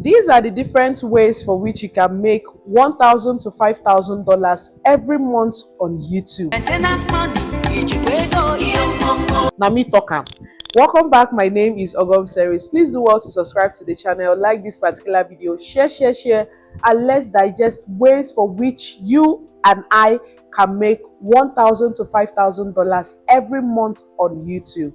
These are the different ways for which you can make $1,000 to $5,000 every month on YouTube. Now me talking. Welcome back. My name is OGOM'S. Please do well to subscribe to the channel, like this particular video, share, and let's digest ways for which you and I can make $1,000 to $5,000 every month on YouTube.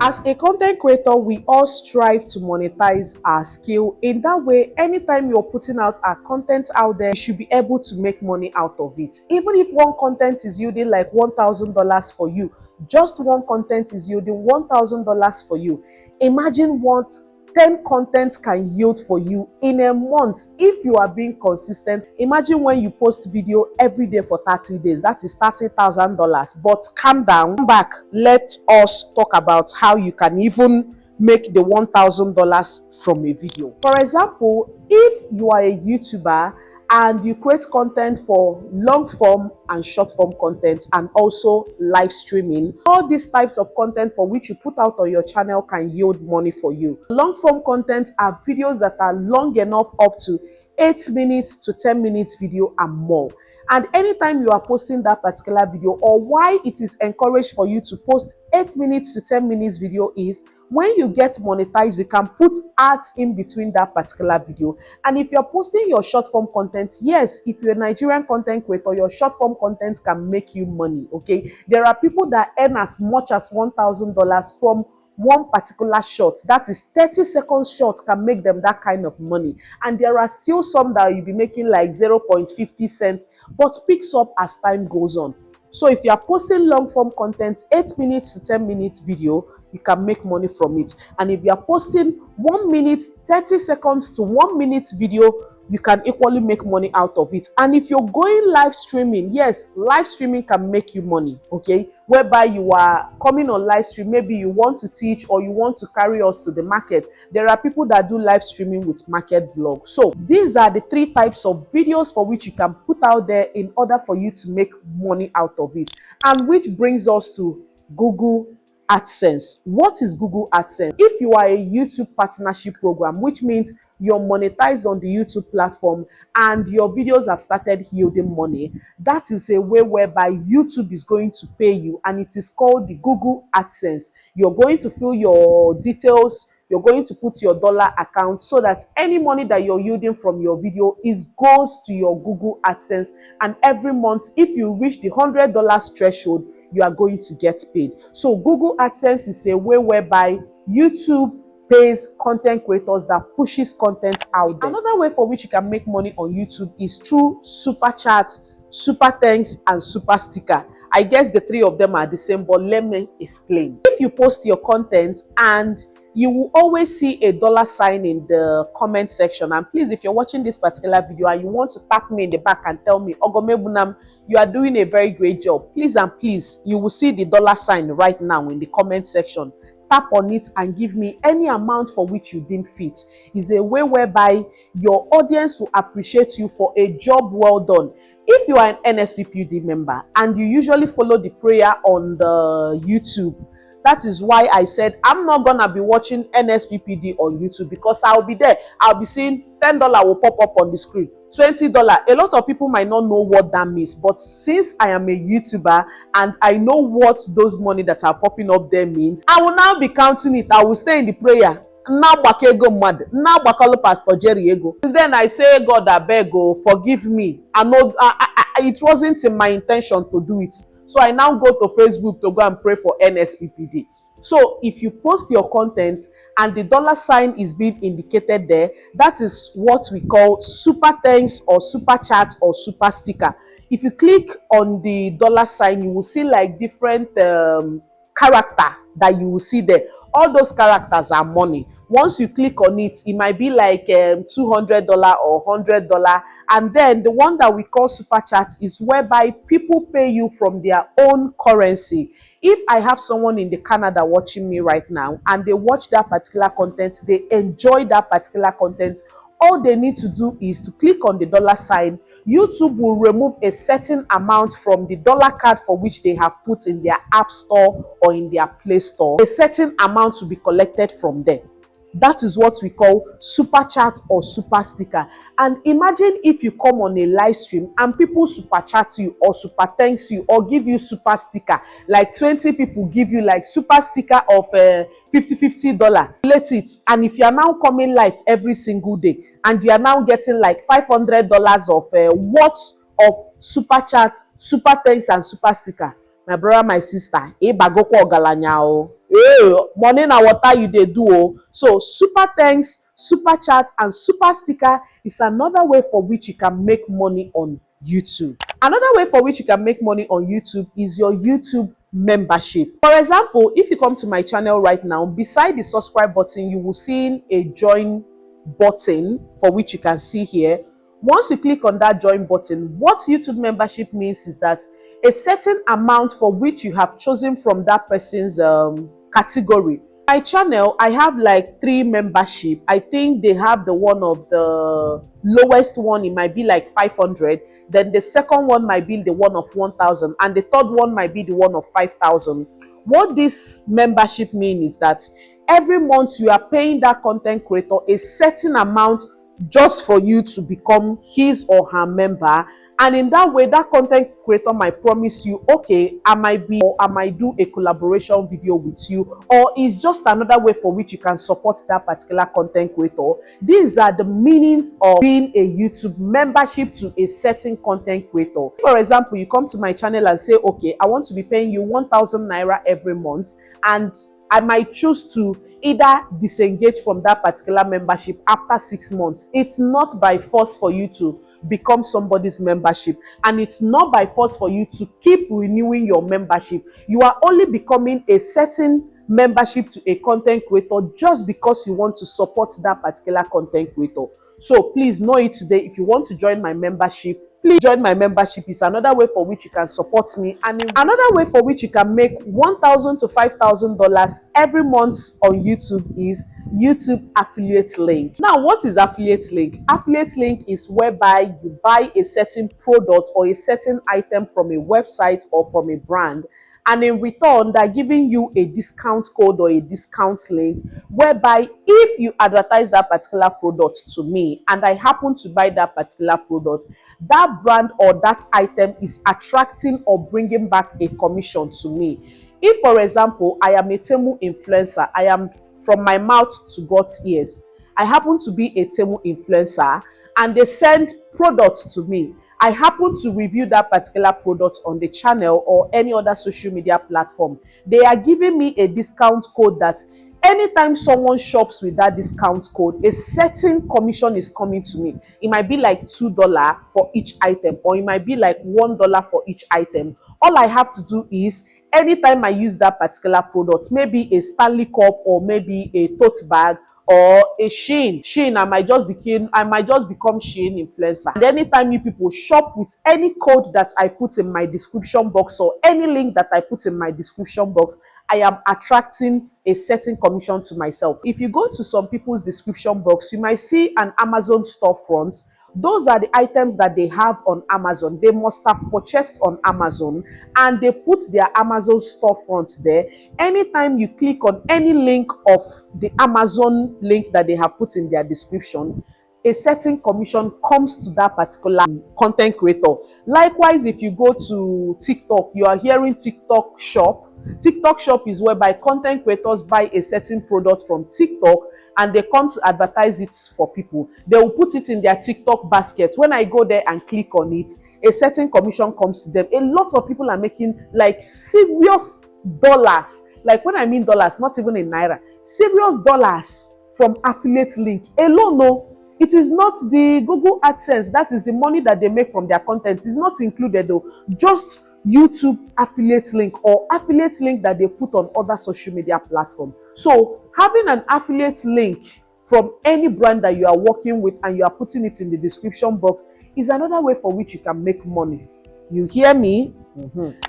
As a content creator, we all strive to monetize our skill. In that way, anytime you're putting out our content out there, you should be able to make money out of it. Even if one content is yielding like $1,000 for you, just one content is yielding $1,000 for you. Imagine what 10 contents can yield for you in a month if you are being consistent. Imagine when you post video every day for 30 days, that is $30,000. But calm down, come back, let us talk about how you can even make the $1,000 from a video. For example, if you are a YouTuber and you create content for long form and short form content and also live streaming, all these types of content for which you put out on your channel can yield money for you. Long form content are videos that are long enough, up to 8 minutes to 10 minutes video and more. And anytime you are posting that particular video, or why it is encouraged for you to post 8 minutes to 10 minutes video, is when you get monetized, you can put ads in between that particular video. And if you're posting your short form content, yes, if you're a Nigerian content creator, your short form content can make you money, okay? There are people that earn as much as $1,000 from one particular shot. That is 30-second shots can make them that kind of money. And there are still some that you'll be making like 0.50 cents, but picks up as time goes on. So if you are posting long form content, 8 minutes to 10 minutes video, you can make money from it. And if you are posting 1 minute, 30 seconds to 1 minute video, you can equally make money out of it. And if you're going live streaming, yes, live streaming can make you money, okay? Whereby you are coming on live stream, maybe you want to teach or you want to carry us to the market. There are people that do live streaming with market vlog. So these are the 3 types of videos for which you can put out there in order for you to make money out of it. And which brings us to Google AdSense. What is Google AdSense? If you are a YouTube partnership program, which means you're monetized on the YouTube platform and your videos have started yielding money, that is a way whereby YouTube is going to pay you, and it is called the Google AdSense. You're going to fill your details, you're going to put your dollar account so that any money that you're yielding from your video goes to your Google AdSense. And every month, if you reach the $100 threshold, you are going to get paid. So Google AdSense is a way whereby YouTube pays content creators that pushes content out there. Another way for which you can make money on YouTube is through super chats, super thanks, and super sticker. I guess the 3 of them are the same, but let me explain. If you post your content and you will always see a $sign in the comment section. And please, if you're watching this particular video and you want to tap me in the back and tell me, Ogomebunam, you are doing a very great job, please and please, you will see the $sign right now in the comment section. Tap on it and give me any amount for which you deem fit. It's a way whereby your audience will appreciate you for a job well done. If you are an NSPPD member and you usually follow the prayer on the YouTube, that is why I said I'm not gonna be watching NSPPD on YouTube, because I'll be there. I'll be seeing $10 will pop up on the screen, $20. A lot of people might not know what that means, but since I am a YouTuber and I know what those money that are popping up there means, I will now be counting it. I will stay in the prayer. Now bakego mad. Now bakalo Pastor Jerry ego. Then I say, God, I beg, forgive me. I know it wasn't in my intention to do it. So I now go to Facebook to go and pray for NSPPD. So if you post your content and the $sign is being indicated there, that is what we call super thanks or super chat or super sticker. If you click on the $sign, you will see like different character that you will see there. All those characters are money. Once you click on it, it might be like $200 or $100. And then the one that we call super chats is whereby people pay you from their own currency. If I have someone in the Canada watching me right now and they watch that particular content, they enjoy that particular content, all they need to do is to click on the $sign, YouTube will remove a certain amount from the dollar card for which they have put in their app store or in their Play Store. A certain amount will be collected from there. That is what we call super chat or super sticker. And imagine if you come on a live stream and people super chat you or super thanks you or give you super sticker, like 20 people give you like super sticker of $50. Relate it, and if you are now coming live every single day and you are now getting like $500 of worth of super chat, super thanks and super sticker, my brother, my sister, bagoko ogalanya o. Money na water you dey do o. So super thanks, super chat and super sticker is another way for which you can make money on YouTube. Another way for which you can make money on YouTube is your YouTube membership. For example, if you come to my channel right now, beside the subscribe button, you will see a join button for which you can see here. Once you click on that join button, what YouTube membership means is that a certain amount for which you have chosen from that person's category. My channel, I have like 3 membership. I think they have the one of the lowest one, it might be like 500. Then the second one might be the one of 1,000, and the third one might be the one of 5,000. What this membership means is that every month you are paying that content creator a certain amount just for you to become his or her member. And in that way, that content creator might promise you, okay, I might do a collaboration video with you, or it's just another way for which you can support that particular content creator. These are the meanings of being a YouTube membership to a certain content creator. For example, you come to my channel and say, okay, I want to be paying you 1,000 naira every month, and I might choose to either disengage from that particular membership after 6 months. It's not by force for you to become somebody's membership, and it's not by force for you to keep renewing your membership. You are only becoming a certain membership to a content creator just because you want to support that particular content creator. So please know it today. If you want to join my membership, please join my membership. Is another way for which you can support me, and another way for which you can make $1,000 to $5,000 every month on YouTube is YouTube affiliate link. Now, what is affiliate link? Affiliate link is whereby you buy a certain product or a certain item from a website or from a brand, and in return they're giving you a discount code or a discount link, whereby if you advertise that particular product to me and I happen to buy that particular product, that brand or that item is attracting or bringing back a commission to me. If, for example, I am a Temu influencer, I am from my mouth to God's ears, I happen to be a Temu influencer and they send products to me, I happen to review that particular product on the channel or any other social media platform, they are giving me a discount code that anytime someone shops with that discount code, a certain commission is coming to me. It might be like $2 for each item, or it might be like $1 for each item. All I have to do is, anytime I use that particular product, maybe a Stanley cup or maybe a tote bag or a Shein, I might just become Shein influencer. And anytime you people shop with any code that I put in my description box or any link that I put in my description box, I am attracting a certain commission to myself. If you go to some people's description box, you might see an Amazon storefront. Those are the items that they have on Amazon. They must have purchased on Amazon and they put their Amazon storefront there. Anytime you click on any link of the Amazon link that they have put in their description, a certain commission comes to that particular content creator. Likewise, if you go to TikTok, you are hearing TikTok shop. TikTok shop is whereby content creators buy a certain product from TikTok and they come to advertise it for people. They will put it in their TikTok basket. When I go there and click on it, a certain commission comes to them. A lot of people are making like serious dollars. Like when I mean dollars, not even in naira, serious dollars from affiliate link alone. No, it is not the Google AdSense. That is the money that they make from their content. It's not included though. Just YouTube affiliate link or affiliate link that they put on other social media platforms. So having an affiliate link from any brand that you are working with and you are putting it in the description box is another way for which you can make money. You hear me?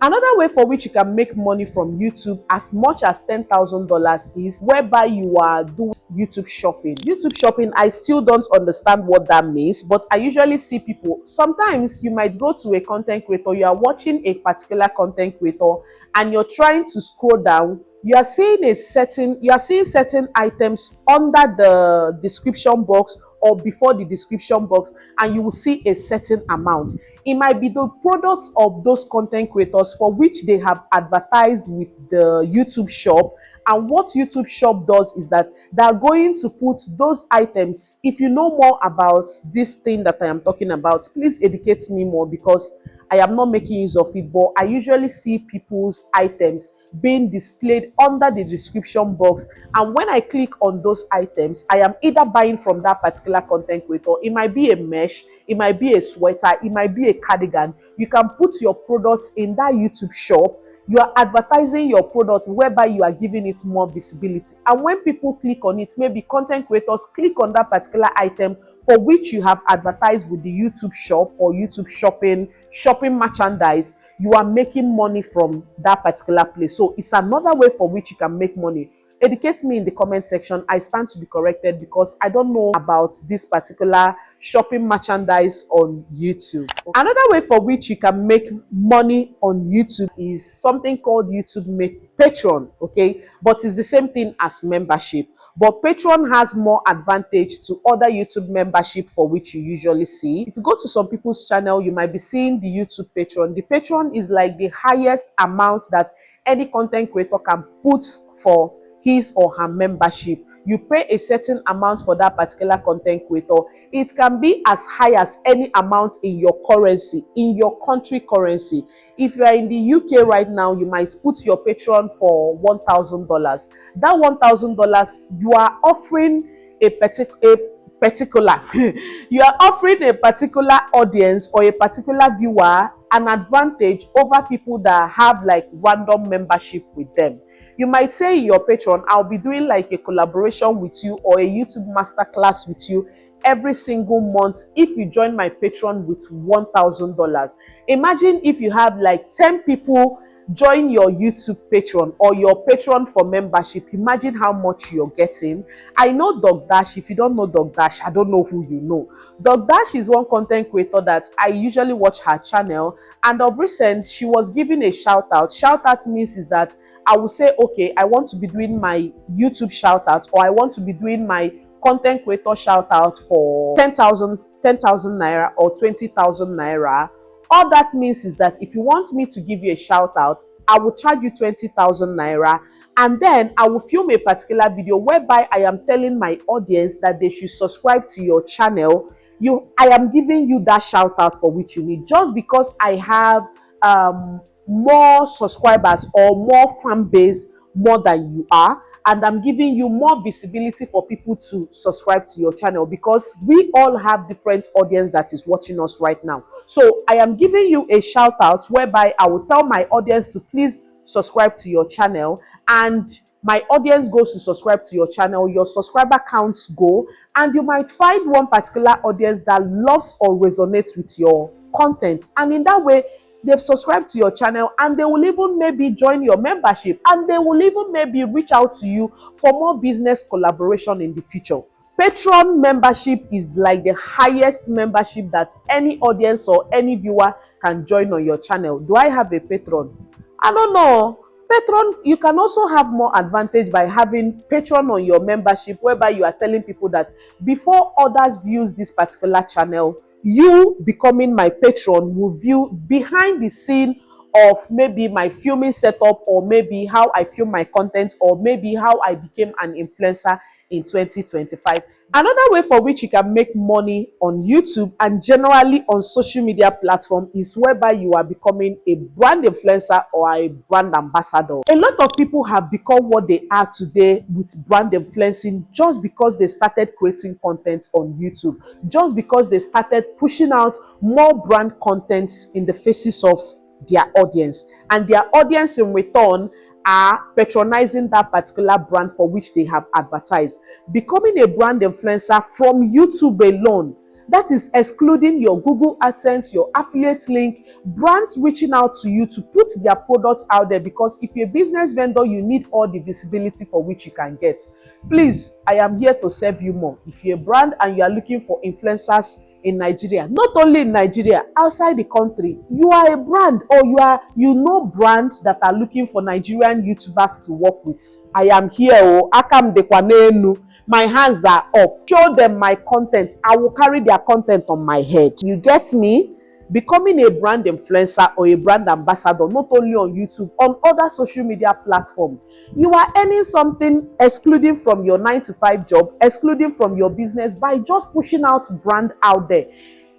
Another way for which you can make money from YouTube as much as $10,000 is whereby you are doing YouTube shopping. YouTube shopping, I still don't understand what that means, but I usually see people, sometimes you might go to a content creator, you are watching a particular content creator and you're trying to scroll down, you are seeing certain items under the description box or before the description box, and you will see a certain amount. It might be the products of those content creators for which they have advertised with the YouTube shop. And what YouTube shop does is that they're going to put those items. If you know more about this thing that I am talking about, please educate me more, because I am not making use of it, but I usually see people's items being displayed under the description box. And when I click on those items, I am either buying from that particular content creator. It might be a mesh, it might be a sweater, it might be a cardigan. You can put your products in that YouTube shop. You are advertising your product whereby you are giving it more visibility. And when people click on it, maybe content creators click on that particular item for which you have advertised with the YouTube shop or YouTube shopping merchandise, you are making money from that particular place. So it's another way for which you can make money. Educate me in the comment section. I stand to be corrected because I don't know about this particular shopping merchandise on YouTube. Another way for which you can make money on YouTube is something called YouTube Patreon, okay? But it's the same thing as membership. But Patreon has more advantage to other YouTube membership for which you usually see. If you go to some people's channel, you might be seeing the YouTube Patreon. The Patreon is like the highest amount that any content creator can put for his or her membership. You pay a certain amount for that particular content creator. It can be as high as any amount in your currency, in your country currency. If you are in the UK right now, you might put your Patreon for $1,000. That $1,000, you are offering a particular you are offering a particular audience or a particular viewer an advantage over people that have like random membership with them. You might say in your Patreon, I'll be doing like a collaboration with you or a YouTube masterclass with you every single month if you join my Patreon with $1,000. Imagine if you have like 10 people join your YouTube Patreon or your Patreon for membership. Imagine how much you're getting. I know Dog Dash. If you don't know Dog Dash, I don't know who you know. Dog Dash is one content creator that I usually watch her channel, and of recent she was giving a shout out. Shout out means is that I will say, okay, I want to be doing my YouTube shout out, or I want to be doing my content creator shout out for 10,000 naira or 20,000 naira. All that means is that if you want me to give you a shout out, I will charge you 20,000 naira, and then I will film a particular video whereby I am telling my audience that they should subscribe to your channel. I am giving you that shout out for which you need, just because I have more subscribers or more fan base more than you are, and I'm giving you more visibility for people to subscribe to your channel, because we all have different audience that is watching us right now. So I am giving you a shout out whereby I will tell my audience to please subscribe to your channel, and my audience goes to subscribe to your channel, your subscriber counts go, and you might find one particular audience that loves or resonates with your content, and in that way they've subscribed to your channel, and they will even maybe join your membership, and they will even maybe reach out to you for more business collaboration in the future. Patreon membership is like the highest membership that any audience or any viewer can join on your channel. Do I have a Patreon? I don't know. Patreon, you can also have more advantage by having Patreon on your membership, whereby you are telling people that before others views this particular channel, you becoming my patron will view behind the scene of maybe my filming setup, or maybe how I film my content, or maybe how I became an influencer in 2025. Another way for which you can make money on YouTube and generally on social media platform is whereby you are becoming a brand influencer or a brand ambassador. A lot of people have become what they are today with brand influencing just because they started creating content on YouTube, just because they started pushing out more brand content in the faces of their audience, and their audience in return are patronizing that particular brand for which they have advertised. Becoming a brand influencer from YouTube alone, that is excluding your Google AdSense, your affiliate link, brands reaching out to you to put their products out there, because if you're a business vendor, you need all the visibility for which you can get. Please, I am here to serve you more. If you're a brand and you are looking for influencers in Nigeria, not only in Nigeria, outside the country, you are a brand, or you know brands that are looking for Nigerian YouTubers to work with. I am here, akam dekwanenu. My hands are up. Show them my content. I will carry their content on my head. You get me? Becoming a brand influencer or a brand ambassador, not only on YouTube, on other social media platforms, you are earning something excluding from your 9-to-5 job, excluding from your business, by just pushing out brand out there.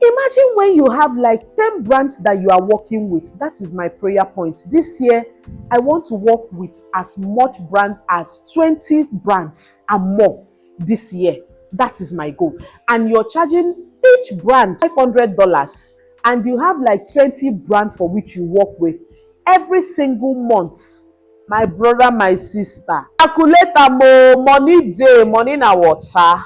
Imagine when you have like 10 brands that you are working with. That is my prayer point. This year, I want to work with as much brands as 20 brands and more this year. That is my goal. And you're charging each brand $500, and you have like 20 brands for which you work with every single month. My brother, my sister, calculator mo, money day, money na water.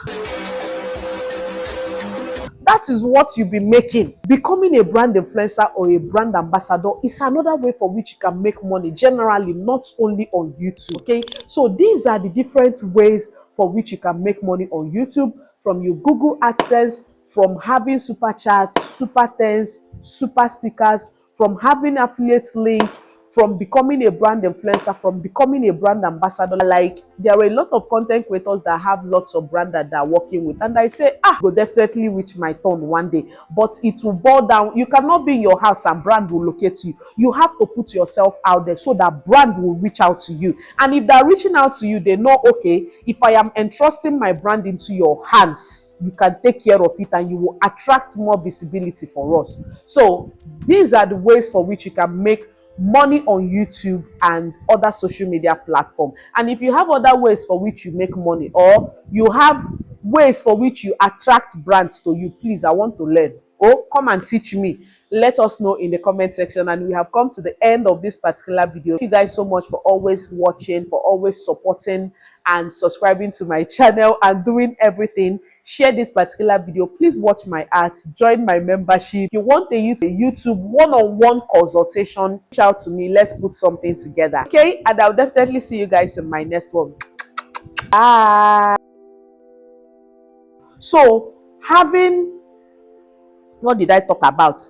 That is what you'll be making. Becoming a brand influencer or a brand ambassador is another way for which you can make money, generally, not only on YouTube. Okay, so these are the different ways for which you can make money on YouTube, from your Google AdSense, from having super chats, super thanks, super stickers, from having affiliate link, from becoming a brand influencer, from becoming a brand ambassador. Like, there are a lot of content creators that have lots of brands that they're working with, and I say, go definitely reach my turn one day. But it will boil down. You cannot be in your house and brand will locate you. You have to put yourself out there so that brand will reach out to you. And if they're reaching out to you, they know, okay, if I am entrusting my brand into your hands, you can take care of it and you will attract more visibility for us. So these are the ways for which you can make money on YouTube and other social media platforms. And if you have other ways for which you make money, or you have ways for which you attract brands to you, please, I want to learn. Come and teach me. Let us know in the comment section. And we have come to the end of this particular video. Thank you guys so much for always watching, for always supporting and subscribing to my channel and doing everything. Share this particular video. Please watch my art, join my membership. If you want a YouTube one-on-one consultation, reach out to me. Let's put something together. Okay, and I'll definitely see you guys in my next one. Bye. So, what did I talk about?